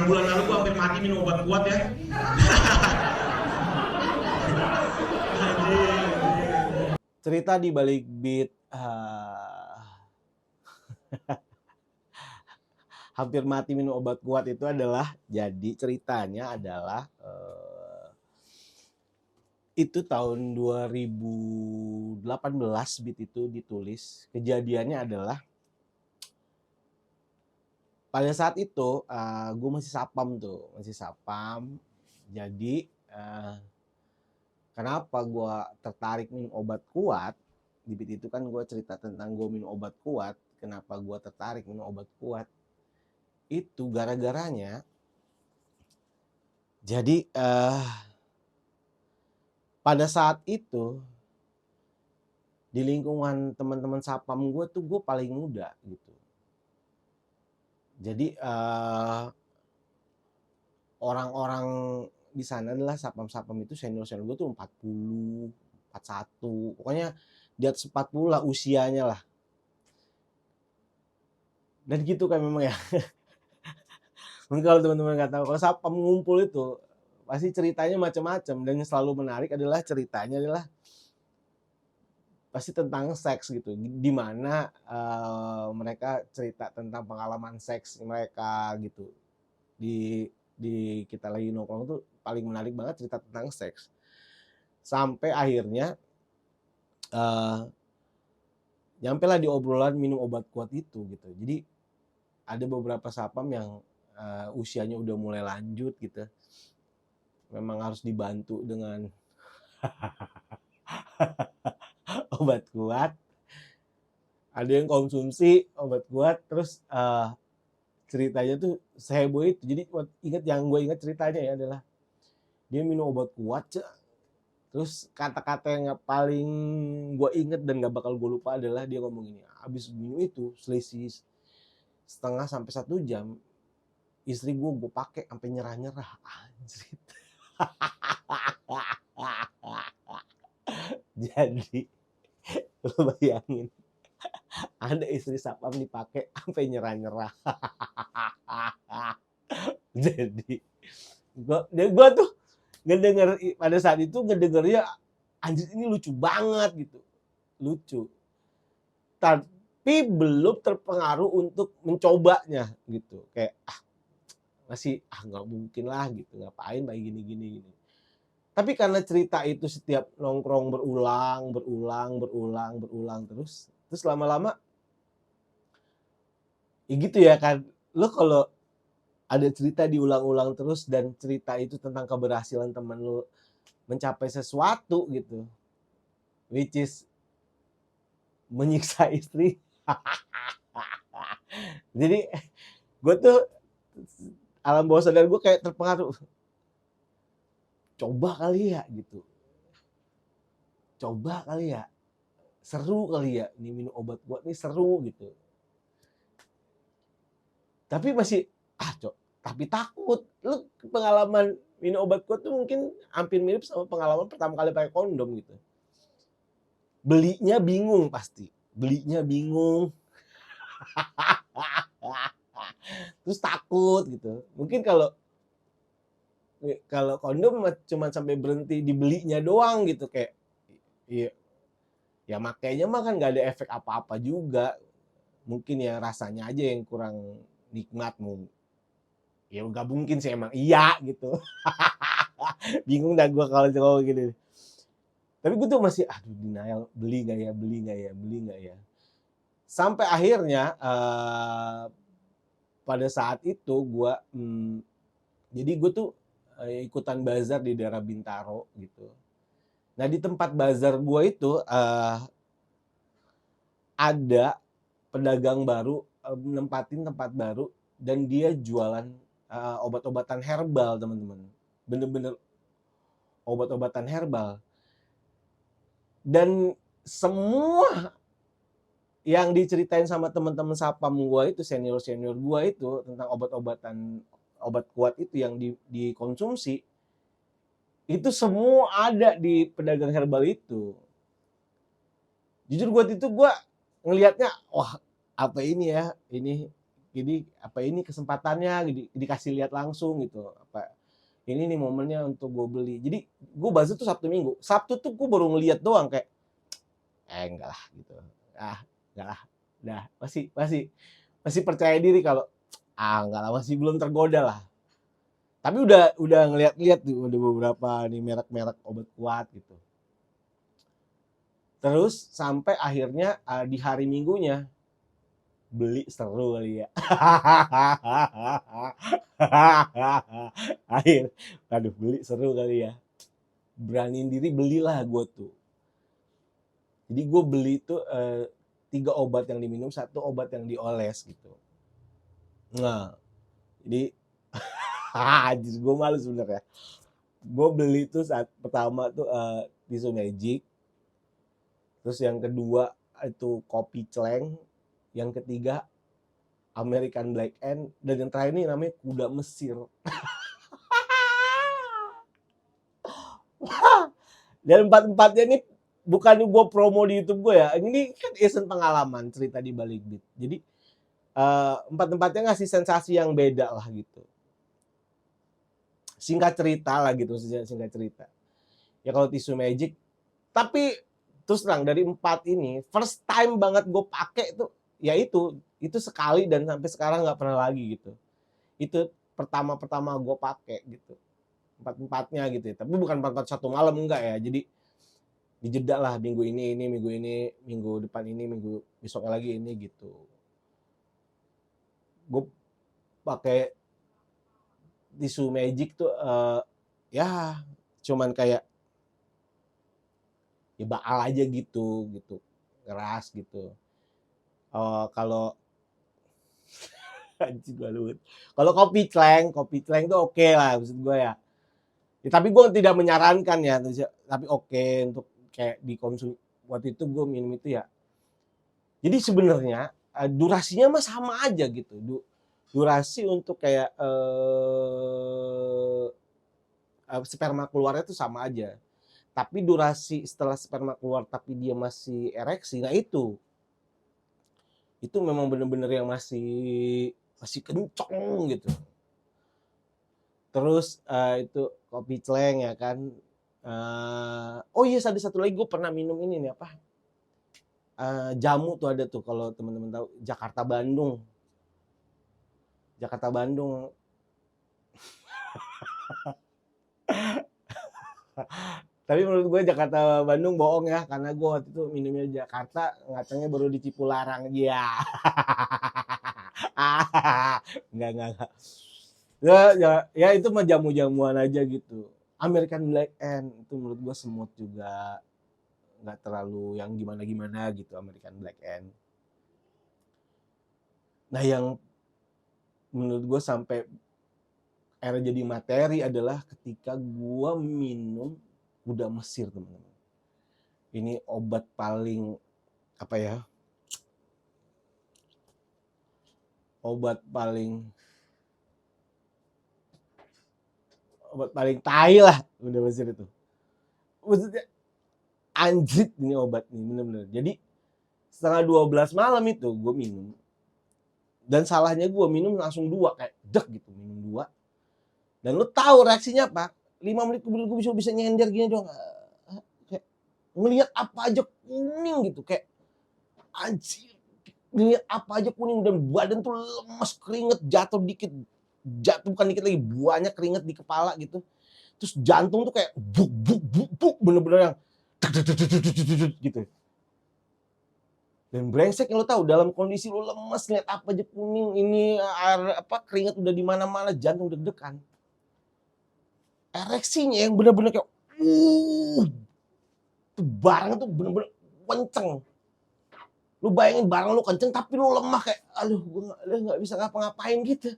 bulan lalu gue hampir mati minum obat kuat ya. Cerita di balik beat hampir mati minum obat kuat itu adalah, jadi ceritanya adalah itu tahun 2018 beat itu ditulis. Kejadiannya adalah pada saat itu gue masih sapam tuh, masih sapam. Jadi kenapa gue tertarik minum obat kuat? Di beat itu kan gue cerita tentang gue minum obat kuat. Kenapa gue tertarik minum obat kuat? Itu gara-garanya. Jadi pada saat itu di lingkungan teman-teman sapam gue tuh gue paling muda gitu. Jadi orang-orang di sana adalah sapam-sapam itu senior-senior gue tuh 40, 41, pokoknya di atas 40 lah usianya lah. Dan gitu kan memang ya. Mungkin kalau teman-teman nggak tahu, kalau sapam ngumpul itu pasti ceritanya macam-macam, dan yang selalu menarik adalah ceritanya adalah pasti tentang seks gitu, di mana mereka cerita tentang pengalaman seks mereka gitu. Di kita lagi nongkrong tuh paling menarik banget cerita tentang seks. Sampai akhirnya nyampe lah di obrolan minum obat kuat itu gitu. Jadi ada beberapa sapam yang usianya udah mulai lanjut gitu. Memang harus dibantu dengan obat kuat. Ada yang konsumsi obat kuat, terus ceritanya tuh seheboh itu. Jadi yang gue ingat ceritanya ya adalah dia minum obat kuat, terus kata-kata yang paling gue inget dan gak bakal gue lupa adalah dia ngomong ini, abis minum itu selisih setengah sampai 1 jam, istri gue pakai sampai nyerah-nyerah. Anjir. Jadi lo bayangin, ada istri sapam dipakai sampai nyerah-nyerah. Jadi gue tuh ngedenger pada saat itu, ngedengernya anjir ini lucu banget gitu, lucu, tapi belum terpengaruh untuk mencobanya gitu, kayak masih nggak mungkin lah gitu, ngapain kayak gini. Tapi karena cerita itu setiap nongkrong berulang terus lama-lama ya gitu ya kan, lo kalau ada cerita diulang-ulang terus dan cerita itu tentang keberhasilan temen lo mencapai sesuatu gitu, which is menyiksa istri. Jadi gue tuh alam bawah sadar gue kayak terpengaruh, coba kali ya gitu, coba kali ya, seru kali ya ini minum obat kuat nih, seru gitu. Tapi masih tapi takut. Lu pengalaman minum obat kuat tuh mungkin hampir mirip sama pengalaman pertama kali pakai kondom gitu. Belinya bingung pasti, belinya bingung. Terus takut gitu. Mungkin kalau kondom cuma sampai berhenti dibelinya doang gitu, kayak ya makanya mah kan nggak ada efek apa-apa juga. Mungkin ya rasanya aja yang kurang nikmat. Ya nggak mungkin sih, emang iya gitu. Bingung dah gue kalau cowok gini. Tapi gue tuh masih denial, beli nggak ya. Sampai akhirnya pada saat itu gue jadi gue tuh ikutan bazar di daerah Bintaro gitu. Nah di tempat bazar gue itu ada pedagang baru nempatin tempat baru, dan dia jualan obat-obatan herbal, teman-teman. Bener-bener obat-obatan herbal. Dan semua yang diceritain sama teman-teman sapam gue itu, senior-senior gue itu, tentang obat kuat itu yang dikonsumsi, itu semua ada di pedagang herbal itu. Jujur gue itu gue ngelihatnya, wah apa ini ya, ini Jadi apa ini kesempatannya, dikasih lihat langsung gitu. Apa ini nih momennya untuk gue beli. Jadi gue bahas itu Sabtu Minggu. Sabtu tuh gue baru ngeliat doang kayak, enggak lah gitu. Enggak lah. Dah, masih percaya diri kalau enggak lah, masih belum tergoda lah. Tapi udah ngeliat-liat tuh, udah beberapa nih merek-merek obat kuat gitu. Terus sampai akhirnya di hari Minggunya beli seru kali ya. Aduh beli seru kali ya. Beraniin diri belilah gue tuh. Jadi gue beli tuh 3 obat yang diminum, 1 obat yang dioles gitu. Nah, jadi anjir gue malu sebenarnya. Gue beli tuh saat pertama tuh tisu magic, terus yang kedua itu kopi celeng, yang ketiga American Black End, dan yang terakhir ini namanya kuda Mesir. Dan empat-empatnya ini bukan gue promo di YouTube gue ya, ini kan isen pengalaman cerita di balik beat. Jadi empat-empatnya ngasih sensasi yang beda lah gitu. Singkat cerita lah gitu, singkat cerita. Ya kalau tisu magic, tapi terus terang dari 4 ini first time banget gue pakai tuh, ya itu sekali dan sampai sekarang nggak pernah lagi gitu. Itu pertama gue pakai gitu, 4-empatnya gitu ya. Tapi bukan 4-4 satu malam, enggak ya. Jadi dijeda lah, minggu ini, minggu depan ini, minggu besoknya lagi ini gitu. Gue pakai tisu magic tuh ya cuman kayak ya bakal aja gitu keras gitu. Kalau kalau kopi celeng tuh oke lah maksud gue ya. Ya tapi gue tidak menyarankan ya, tapi oke untuk kayak dikonsumsi. Waktu itu gue minum itu ya. Jadi sebenarnya durasinya mah sama aja gitu. Durasi untuk kayak sperma keluarnya tuh sama aja. Tapi durasi setelah sperma keluar tapi dia masih ereksi, nah itu memang bener-bener yang masih kenceng gitu. Terus itu kopi celeng ya kan. Oh iya, ada satu lagi gue pernah minum ini nih apa? Jamu tuh ada tuh kalau teman-teman tahu, Jakarta Bandung. Tapi menurut gue Jakarta Bandung bohong ya, karena gue waktu itu minumnya Jakarta, ngacangnya baru di Cipularang. Iya. Enggak. Ya itu mah jamu-jamuan aja gitu. American Black End itu menurut gue semut juga, nggak terlalu yang gimana-gimana gitu American Black End. Nah yang menurut gue sampai era jadi materi adalah ketika gue minum kuda Mesir, teman-teman. Ini obat paling apa ya? Obat paling tai lah kuda Mesir itu. Maksudnya anjir ini obat nih bener-bener. Jadi setengah 12 malam itu gue minum. Dan salahnya gue minum langsung 2 kayak dek gitu, minum 2. Dan lu tahu reaksinya apa? 5 menit kemudian gue bisa nyender gini doang. Kayak ngelihat apa aja kuning gitu, kayak anjir. Ngelihat apa aja kuning dan badan tuh lemes, keringet jatuh bukan dikit lagi, banyak keringet di kepala gitu. Terus jantung tuh kayak buk bener-bener yang gitu. Dan brengsek yang lo tahu dalam kondisi lo lemes, lihat apa aja kuning, ini air apa keringet udah di mana-mana, jantung deg-degan. Ereksinya yang bener-bener kayak barang tuh bener-bener kenceng. Lu bayangin barang lu kenceng tapi lu lemah kayak aduh gue nggak bisa ngapa-ngapain gitu.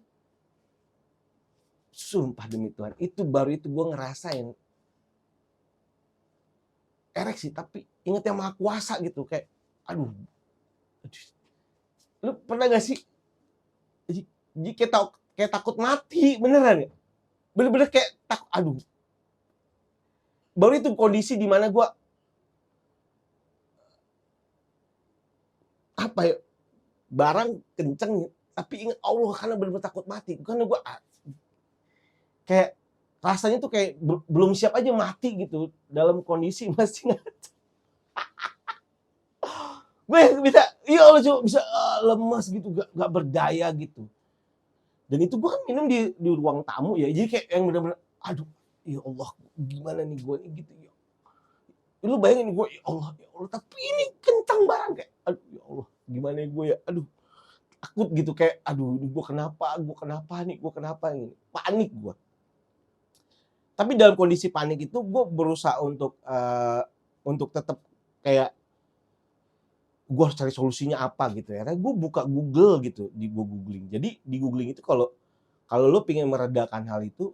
Sumpah demi Tuhan, baru itu gue ngerasain ereksi, tapi inget yang Maha Kuasa gitu, kayak aduh. Lu pernah gak sih kayak takut mati beneran ya? Bener-bener kayak takut, aduh. Baru itu kondisi di mana gue apa ya, barang kenceng tapi ingat Allah karena benar-benar takut mati. Karena gue kayak rasanya tuh kayak belum siap aja mati gitu dalam kondisi masih gue bisa, ya Allah coba bisa lemas gitu, gak berdaya gitu. Dan itu gue kan minum di ruang tamu ya, jadi kayak yang benar-benar, aduh, ya Allah, gimana nih gue gitu ya. Lu bayangin gue, ya Allah, tapi ini kencang banget kayak, aduh, ya Allah, gimana gue ya, aduh, takut gitu kayak, aduh, gue kenapa nih, panik gue. Tapi dalam kondisi panik itu gue berusaha untuk tetap kayak gue harus cari solusinya apa gitu ya. Gue buka Google gitu, gue googling. Jadi di googling itu kalau lo pengen meredakan hal itu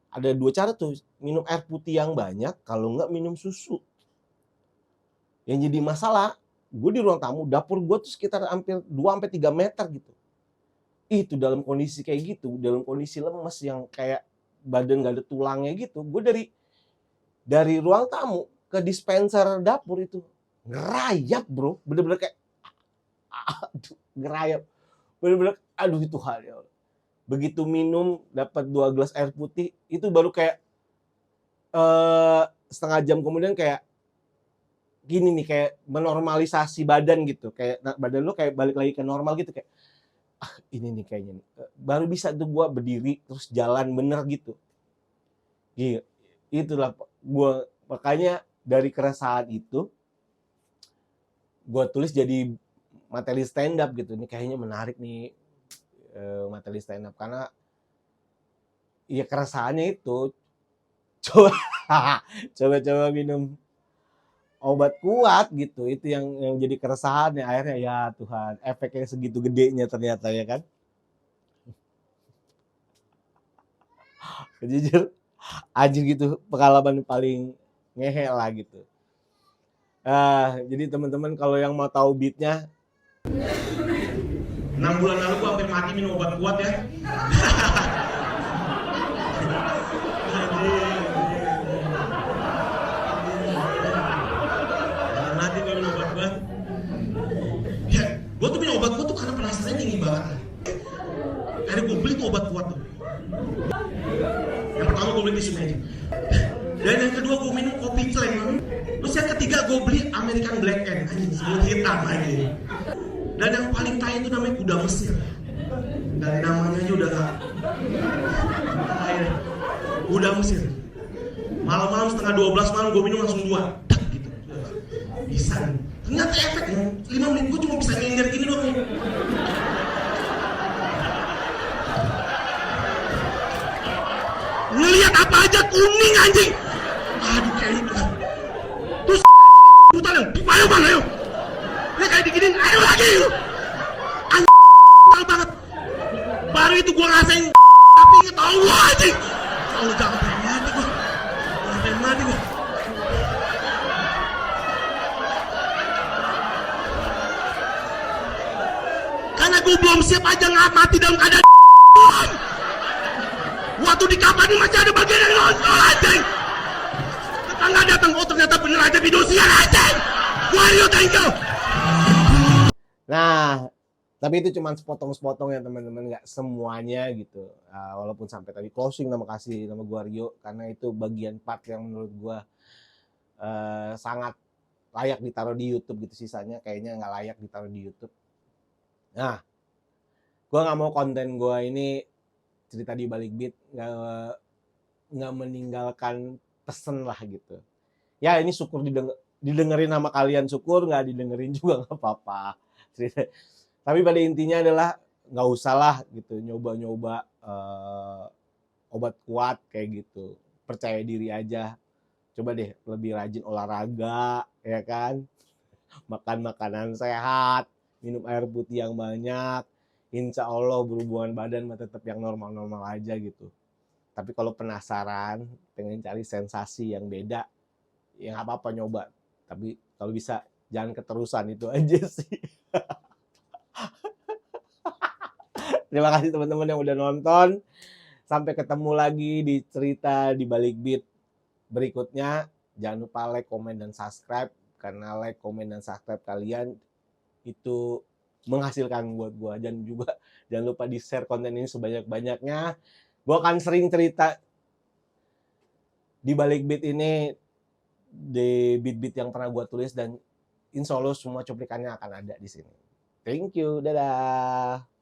ada 2 cara tuh, minum air putih yang banyak, kalau enggak minum susu. Yang jadi masalah, gue di ruang tamu, dapur gue tuh sekitar hampir 2-3 meter gitu. Itu dalam kondisi kayak gitu, dalam kondisi lemes yang kayak badan gak ada tulangnya gitu, gue dari ruang tamu ke dispenser dapur itu ngerayap bro, bener-bener kayak aduh, ngerayap, bener-bener aduh itu hal ya. Begitu minum dapat 2 gelas air putih itu baru kayak setengah jam kemudian kayak gini nih, kayak menormalisasi badan gitu, kayak badan lo kayak balik lagi ke normal gitu, kayak ini nih kayaknya baru bisa tuh gua berdiri terus jalan bener gitu. Iya, itulah gua, makanya dari keresahan itu gua tulis jadi materi stand up gitu. Ini kayaknya menarik nih materi stand up karena ya keresahannya itu coba minum obat kuat gitu, itu yang jadi keresahan ya akhirnya. Ya Tuhan, efeknya segitu gedenya ternyata ya kan. Jujur anjir gitu, pengalaman paling ngehe lah gitu. Jadi teman-teman kalau yang mau tahu beatnya, 6 bulan lalu gua hampir mati minum obat kuat ya. Mati minum obat kuat. Ya, gua tuh minum obat kuat tuh karena penasarannya tinggi banget. Akhirnya gua beli tuh obat kuat tuh. Yang pertama gua beli di sini aja. Dan yang kedua gue minum kopi Clang. Terus yang ketiga gue beli American Black End, anjing sebelum hitam anjing. Dan yang paling tai itu namanya kuda Mesir. Dari namanya aja udah gak kuda Mesir. Malam-malam setengah 12 malam gue minum langsung 2. Tak gitu. Bisa. Ternyata efeknya 5 menit gue cuma bisa nyender gini doang. Ngelihat apa aja kuning anjing. Aduh kayak itu. Terus putar yang ayo bang ayo. Ini kayak diginin ayo lagi. Anjing banget. Baru itu gua ngerasain tapi inget Allah anjing. Allah jangan pengen mati gua. Jangan pengen mati gua. Karena gua belum siap aja mati dalam keadaan. Waktu di kapan masih ada bagian yang nonton anjing. Tetangga datang, oh ternyata bener aja video siar anjing. Wario, thank you. Nah, tapi itu cuma sepotong-sepotong ya teman-teman, nggak semuanya gitu. Walaupun sampai tadi closing, terima kasih nama gua Rio, karena itu bagian part yang menurut gua sangat layak ditaruh di YouTube gitu. Sisanya kayaknya nggak layak ditaruh di YouTube. Nah, gua nggak mau konten gua ini cerita di balik beat nggak meninggalkan pesen lah gitu. Ya ini syukur didengerin sama kalian, syukur nggak didengerin juga nggak apa-apa. Tapi pada intinya adalah nggak usah lah gitu nyoba-nyoba obat kuat kayak gitu. Percaya diri aja. Coba deh lebih rajin olahraga ya kan. Makan makanan sehat, minum air putih yang banyak. Insya Allah berhubungan badan tetap yang normal-normal aja gitu. Tapi kalau penasaran, pengen cari sensasi yang beda, ya nggak apa-apa nyoba. Tapi kalau bisa jangan keterusan, itu aja sih. Terima kasih teman-teman yang udah nonton. Sampai ketemu lagi di cerita di balik beat berikutnya. Jangan lupa like, komen, dan subscribe. Karena like, komen, dan subscribe kalian itu menghasilkan buat gue. Dan juga jangan lupa di share konten ini sebanyak-banyaknya. Gue akan sering cerita di balik beat ini, di beat-beat yang pernah gue tulis, dan insya Allah semua cuplikannya akan ada di sini. Thank you, dadah.